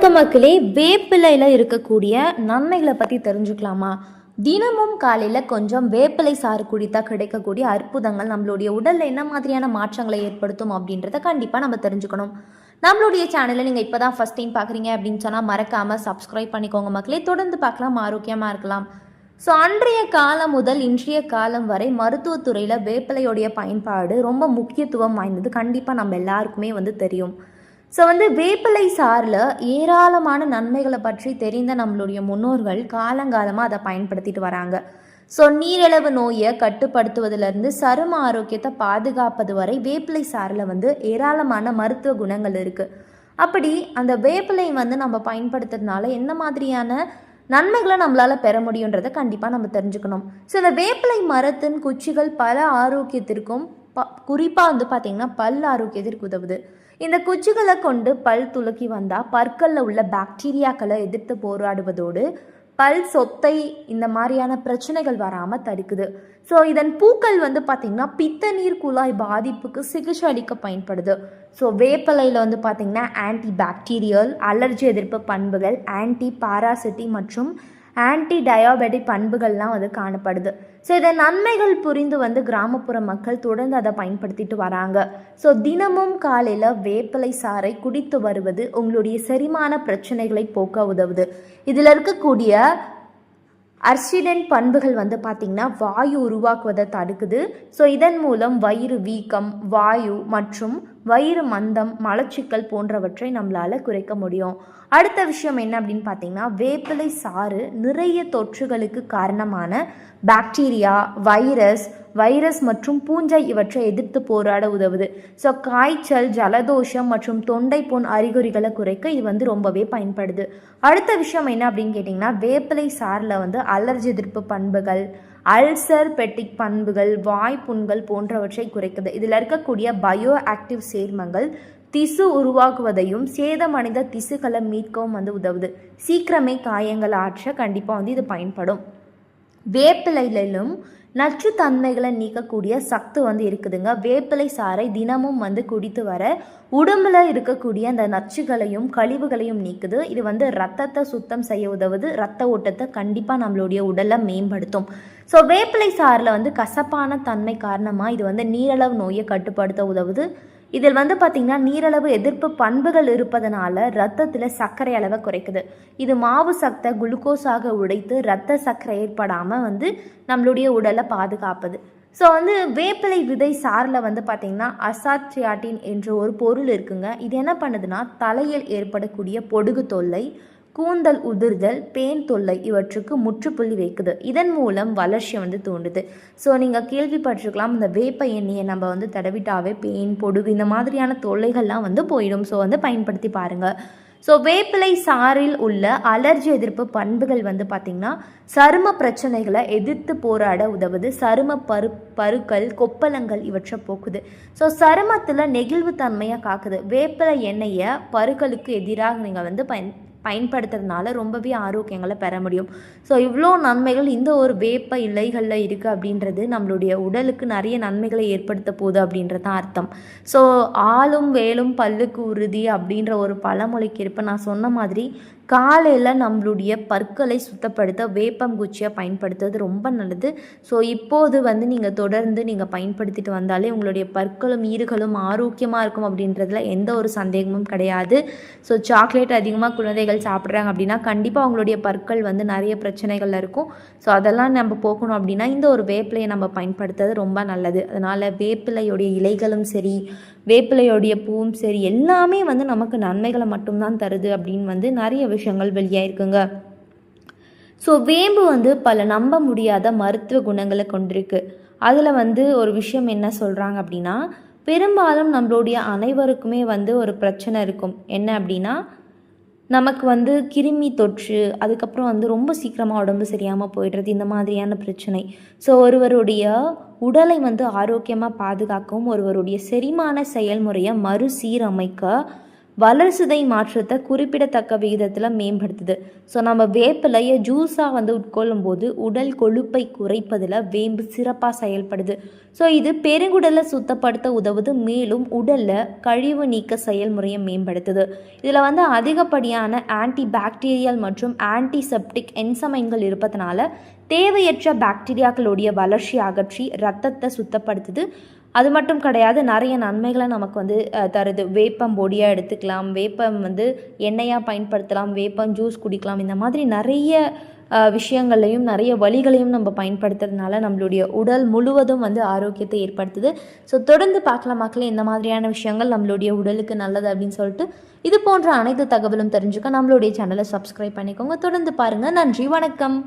வணக்கம் மக்களே. வேப்பிலையில் இருக்கக்கூடிய நன்மைகளை பற்றி தெரிஞ்சுக்கலாமா? தினமும் காலையில் கொஞ்சம் வேப்பிலை சாறு குடித்தா கிடைக்கக்கூடிய அற்புதங்கள் நம்மளுடைய உடலில் என்ன மாதிரியான மாற்றங்களை ஏற்படுத்தும் அப்படின்றத கண்டிப்பாக நம்ம தெரிஞ்சுக்கணும். நம்மளுடைய சேனலை நீங்கள் இப்போ தான் ஃபஸ்ட் டைம் பார்க்குறீங்க அப்படின்னு சொன்னால் மறக்காமல் சப்ஸ்கிரைப் பண்ணிக்கோங்க மக்களே. தொடர்ந்து பார்க்கலாம், ஆரோக்கியமாக இருக்கலாம். ஸோ அன்றைய காலம் முதல் இன்றைய காலம் வரை மருத்துவத்துறையில் வேப்பிலையோடைய பயன்பாடு ரொம்ப முக்கியத்துவம் வாய்ந்தது. கண்டிப்பாக நம்ம எல்லாருக்குமே தெரியும். ஸோ வேப்பிலை சாறில் ஏராளமான நன்மைகளை பற்றி தெரிந்த நம்மளுடைய முன்னோர்கள் காலங்காலமாக அதை பயன்படுத்திட்டு வராங்க. ஸோ நீரிழிவு நோயை கட்டுப்படுத்துவதிலிருந்து சரும ஆரோக்கியத்தை பாதுகாப்பது வரை வேப்பிலை சாறில் ஏராளமான மருத்துவ குணங்கள் இருக்குது. அப்படி அந்த வேப்பிலை நம்ம பயன்படுத்துறதுனால என்ன மாதிரியான நன்மைகளை நம்மளால் பெற முடியுன்றதை கண்டிப்பாக நம்ம தெரிஞ்சுக்கணும். ஸோ இந்த வேப்பிலை மரத்தின் குச்சிகள் பல ஆரோக்கியத்திற்கும் குறிப்பாக பார்த்திங்கன்னா பல் ஆரோக்கியத்திற்கு உதவுது. இந்த குச்சிகளை கொண்டு பல் துலக்கி வந்தால் பற்களில் உள்ள பாக்டீரியாக்களை எதிர்த்து போராடுவதோடு பல் சொத்தை இந்த மாதிரியான பிரச்சனைகள் வராமல் தடுக்குது. ஸோ இதன் பூக்கள் பார்த்திங்கன்னா பித்த நீர் குழாய் பாதிப்புக்கு சிகிச்சை அளிக்க பயன்படுது. ஸோ வேப்பிலையில் பார்த்திங்கன்னா ஆன்டி பாக்டீரியல், அலர்ஜி எதிர்ப்பு பண்புகள், ஆன்டி பாராசிட்டி மற்றும் ஆன்டி டயாபெட்டிக் பண்புகள்லாம் காணப்படுது. ஸோ இதை நன்மைகள் புரிந்து கிராமப்புற மக்கள் தொடர்ந்து அதை பயன்படுத்திட்டு வராங்க. ஸோ தினமும் காலையில் வேப்பிலை சாறை குடித்து வருவது உங்களுடைய செரிமான பிரச்சனைகளை போக்க உதவுது. இதில் இருக்கக்கூடிய அர்சிடென்ட் பண்புகள் பார்த்திங்கன்னா வாயு உருவாக்குவதை தடுக்குது. ஸோ இதன் மூலம் வயிறு வீக்கம், வாயு மற்றும் வயிறு மந்தம், மலச்சிக்கல் போன்றவற்றை நம்மளால் குறைக்க முடியும். அடுத்த விஷயம் என்ன அப்படின்னு பார்த்திங்கன்னா, வேப்பிலை சாறு நிறைய தொற்றுகளுக்கு காரணமான பாக்டீரியா, வைரஸ் மற்றும் பூஞ்சை இவற்றை எதிர்த்து போராட உதவுது. ஸோ காய்ச்சல், ஜலதோஷம் மற்றும் தொண்டை போன் அறிகுறிகளை குறைக்க இது ரொம்பவே பயன்படுது. அடுத்த விஷயம் என்ன அப்படின்னு கேட்டிங்கன்னா, வேப்பிலை சாறில் அலர்ஜி எதிர்ப்பு பண்புகள், அல்சர் பெட்டிக் பண்புகள், வாய்ப்புண்கள் போன்றவற்றை குறைக்குது. இதில் இருக்கக்கூடிய பயோ ஆக்டிவ் சேர்மங்கள் திசு உருவாக்குவதையும் சேதமடைந்த திசுக்களை மீட்கவும் உதவுது. சீக்கிரமே காயங்கள் ஆற்ற கண்டிப்பாக இது பயன்படும். வேப்பிலையிலும் நச்சுத்தன்மைகளை நீக்கக்கூடிய சக்தி இருக்குதுங்க. வேப்பிலை சாறை தினமும் குடித்து வர உடம்புல இருக்கக்கூடிய அந்த நச்சுகளையும் கழிவுகளையும் நீக்குது. இது ரத்தத்தை சுத்தம் செய்ய உதவுது. ரத்த ஓட்டத்தை கண்டிப்பாக நம்மளுடைய உடலை மேம்படுத்தும். ஸோ வேப்பிலை சாறில் கசப்பான தன்மை காரணமாக இது நீரிழிவு நோயை கட்டுப்படுத்த உதவுது. இதில் பார்த்திங்கன்னா நீரிழிவு எதிர்ப்பு பண்புகள் இருப்பதனால ரத்தத்தில் சர்க்கரை அளவை குறைக்குது. இது மாவு சத்தை குளுக்கோஸாக உடைத்து இரத்த சர்க்கரை ஏற்படாமல் நம்மளுடைய உடலை பாதுகாப்புது. ஸோ வேப்பிலை விதை சாறில் பார்த்திங்கன்னா அசாட்சியாட்டின் என்ற ஒரு பொருள் இருக்குங்க. இது என்ன பண்ணுதுன்னா தலையில் ஏற்படக்கூடிய பொடுகு தொல்லை, கூந்தல் உதிர்தல், பேன் தொல்லை இவற்றுக்கு முற்றுப்புள்ளி வைக்குது. இதன் மூலம் வளர்ச்சி தூண்டுது. ஸோ நீங்கள் கேள்விப்பட்டிருக்கலாம், இந்த வேப்ப எண்ணெயை நம்ம தடவிட்டாவே பேன், பொடுகு இந்த மாதிரியான தொல்லைகள்லாம் போயிடும். ஸோ பயன்படுத்தி பாருங்கள். ஸோ வேப்பிலை சாறில் உள்ள அலர்ஜி எதிர்ப்பு பண்புகள் பார்த்திங்கன்னா சரும பிரச்சனைகளை எதிர்த்து போராட உதவுது. சரும பருக்கள், கொப்பளங்கள் இவற்றை போக்குது. ஸோ சருமத்தில் நெகிழ்வு தன்மையாக காக்குது. வேப்பிலை எண்ணெயை பருக்களுக்கு எதிராக நீங்கள் பயன்படுத்துறதுனால ரொம்பவே ஆரோக்கியங்களை பெற முடியும். ஸோ இவ்வளோ நன்மைகள் இந்த ஒரு வேப்ப இலைகளில் இருக்குது அப்படின்றது நம்மளுடைய உடலுக்கு நிறைய நன்மைகளை ஏற்படுத்த போகுது அப்படின்றது தான் அர்த்தம். ஸோ ஆளும் வேலும் பல்லுக்கு உறுதி அப்படின்ற ஒரு பழமொழிக்கு ஏற்ப நான் சொன்ன மாதிரி காலையில் நம்மளுடைய பற்களை சுத்தப்படுத்த வேப்பங்குச்சியை பயன்படுத்துறது ரொம்ப நல்லது. ஸோ இப்போது நீங்கள் தொடர்ந்து நீங்கள் பயன்படுத்திட்டு வந்தாலே உங்களுடைய பற்களும் ஈறுகளும் ஆரோக்கியமாக இருக்கும் அப்படின்றதுல எந்த ஒரு சந்தேகமும் கிடையாது. ஸோ சாக்லேட் அதிகமாக குழந்தைகள் சாப்பிட்றாங்க அப்படின்னா கண்டிப்பாக அவங்களுடைய பற்கள் நிறைய பிரச்சனைகள் இருக்கும். ஸோ அதெல்லாம் நம்ம போக்கணும் அப்படின்னா இந்த ஒரு வேப்பிலையை நம்ம பயன்படுத்துறது ரொம்ப நல்லது. அதனால் வேப்பிலையுடைய இலைகளும் சரி, வேப்பிலையோடைய பூவும் சரி, எல்லாமே நமக்கு நன்மைகளை மட்டும்தான் தருது அப்படின்னு நிறைய விஷயங்கள் வெளியாயிருக்குங்க. ஸோ வேம்பு பல நம்ப முடியாத மருத்துவ குணங்களை கொண்டிருக்கு. அதில் ஒரு விஷயம் என்ன சொல்கிறாங்க அப்படின்னா, பெரும்பாலும் நம்மளுடைய அனைவருக்குமே ஒரு பிரச்சனை இருக்கும். என்ன அப்படின்னா, நமக்கு கிருமி தொற்று, அதுக்கப்புறம் ரொம்ப சீக்கிரமாக உடம்பு சரியாமல் போயிடுறது, இந்த மாதிரியான பிரச்சனை. ஸோ ஒருவருடைய உடலை ஆரோக்கியமாக பாதுகாக்கவும் ஒருவருடைய செரிமான செயல்முறையை மறுசீரமைக்க வளர்சிதை மாற்றத்தை குறிப்பிடத்தக்க விகிதத்தில் மேம்படுத்துது. ஸோ நம்ம வேப்பிலையை ஜூஸாக உட்கொள்ளும் போது உடல் கொழுப்பை குறைப்பதில் வேம்பு சிறப்பாக செயல்படுது. ஸோ இது பெருங்குடலை சுத்தப்படுத்த உதவுது, மேலும் உடலில் கழிவு நீக்க செயல்முறையை மேம்படுத்துது. இதில் அதிகப்படியான ஆன்டி பாக்டீரியல் மற்றும் ஆன்டிசெப்டிக் என்சைம்கள் இருப்பதனால தேவையற்ற பாக்டீரியாக்களுடைய வளர்ச்சி அகற்றி இரத்தத்தை சுத்தப்படுத்துது. அது மட்டும் கிடையாது, நிறைய நன்மைகளை நமக்கு தருது. வேப்பம் பொடியாக எடுத்துக்கலாம், வேப்பம் எண்ணெயாக பயன்படுத்தலாம், வேப்பம் ஜூஸ் குடிக்கலாம். இந்த மாதிரி நிறைய விஷயங்கள்லையும் நிறைய வழிகளையும் நம்ம பயன்படுத்துறதுனால நம்மளுடைய உடல் முழுவதும் ஆரோக்கியத்தை ஏற்படுத்துது. ஸோ தொடர்ந்து பார்க்கலாம் மக்களே, இந்த மாதிரியான விஷயங்கள் நம்மளுடைய உடலுக்கு நல்லது அப்படின்னு சொல்லிட்டு. இது போன்ற அனைத்து தகவலும் தெரிஞ்சுக்க நம்மளுடைய சேனலை சப்ஸ்கிரைப் பண்ணிக்கோங்க. தொடர்ந்து பாருங்கள். நன்றி, வணக்கம்.